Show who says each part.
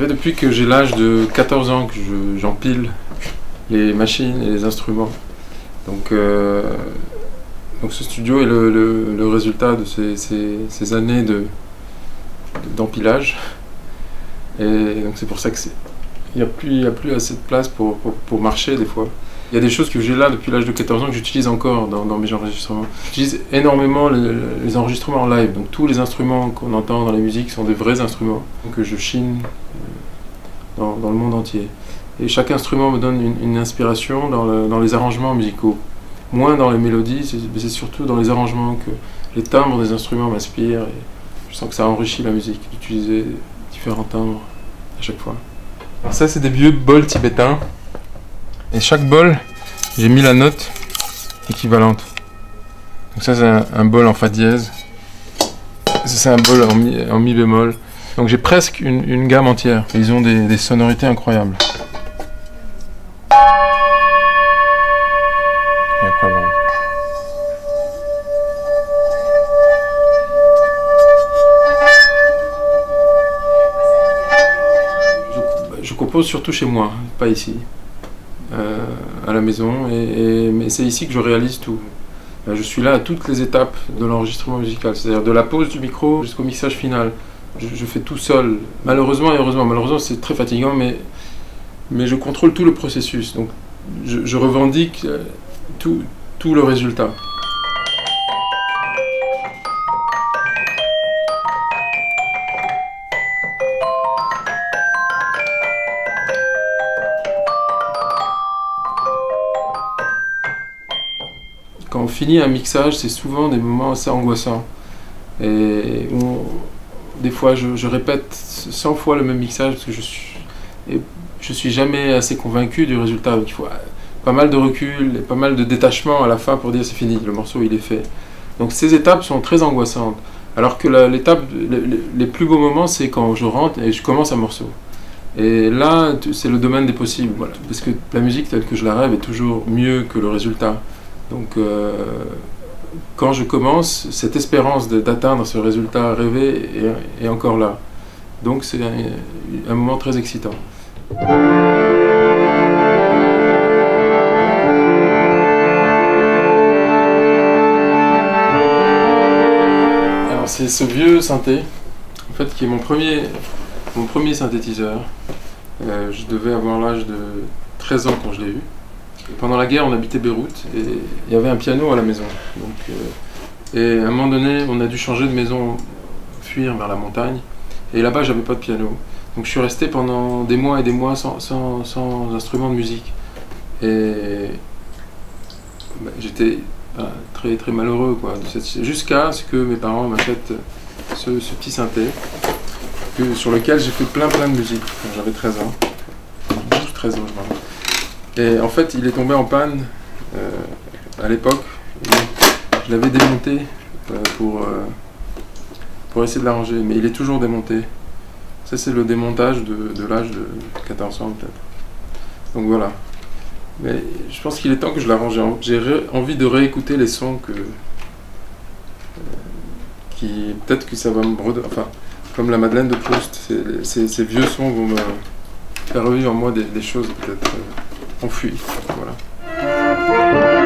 Speaker 1: fait depuis que j'ai l'âge de 14 ans que j'empile les machines et les instruments. Donc ce studio est le résultat de ces années d'empilage. Et donc c'est pour ça qu'il n'y a plus assez de place pour marcher des fois. Il y a des choses que j'ai là depuis l'âge de 14 ans que j'utilise encore dans mes enregistrements. J'utilise énormément les enregistrements en live. Donc tous les instruments qu'on entend dans les musiques sont des vrais instruments que je chine dans le monde entier. Et chaque instrument me donne une inspiration dans les arrangements musicaux. Moins dans les mélodies, mais c'est surtout dans les arrangements que les timbres des instruments m'inspirent. Et je sens que ça enrichit la musique d'utiliser différents timbres à chaque fois. Alors ça, c'est des vieux bols tibétains. Et chaque bol, j'ai mis la note équivalente. Donc ça, c'est un bol en fa dièse. Ça, c'est un bol en mi bémol. Donc j'ai presque une gamme entière. Et ils ont des sonorités incroyables. Et après, bon. Je compose surtout chez moi, pas ici. À la maison, mais c'est ici que je réalise tout. Je suis là à toutes les étapes de l'enregistrement musical, c'est-à-dire de la pose du micro jusqu'au mixage final. Je fais tout seul, malheureusement et heureusement. Malheureusement, c'est très fatigant, mais je contrôle tout le processus. Donc je revendique tout le résultat. Quand on finit un mixage, c'est souvent des moments assez angoissants. Et des fois, je répète 100 fois le même mixage parce que je suis jamais assez convaincu du résultat. Donc il faut pas mal de recul et pas mal de détachement à la fin pour dire c'est fini, le morceau il est fait. Donc ces étapes sont très angoissantes. Alors que l'étape, les plus beaux moments, c'est quand je rentre et je commence un morceau. Et là, c'est le domaine des possibles. Voilà. Parce que la musique telle que je la rêve est toujours mieux que le résultat. Donc quand je commence, cette espérance d'atteindre ce résultat rêvé est encore là. Donc c'est un moment très excitant. Alors c'est ce vieux synthé, en fait, qui est mon premier synthétiseur. Je devais avoir l'âge de 13 ans quand je l'ai eu. Pendant la guerre, on habitait Beyrouth et il y avait un piano à la maison. Donc, et à un moment donné, on a dû changer de maison, fuir vers la montagne. Et là-bas, j'avais pas de piano. Donc je suis resté pendant des mois et des mois sans instrument de musique. Et j'étais très, très malheureux, jusqu'à ce que mes parents m'achètent ce petit synthé sur lequel j'ai fait plein de musique quand j'avais 13 ans. 13 ans, je crois. Et en fait, il est tombé en panne à l'époque. Je l'avais démonté pour essayer de l'arranger, mais il est toujours démonté. Ça, c'est le démontage de l'âge de 14 ans, peut-être. Donc voilà. Mais je pense qu'il est temps que je l'arrange. J'ai envie de réécouter les sons peut-être que ça va me enfin, comme la Madeleine de Proust. Ces vieux sons vont me faire revivre en moi des choses peut-être enfouies. Voilà.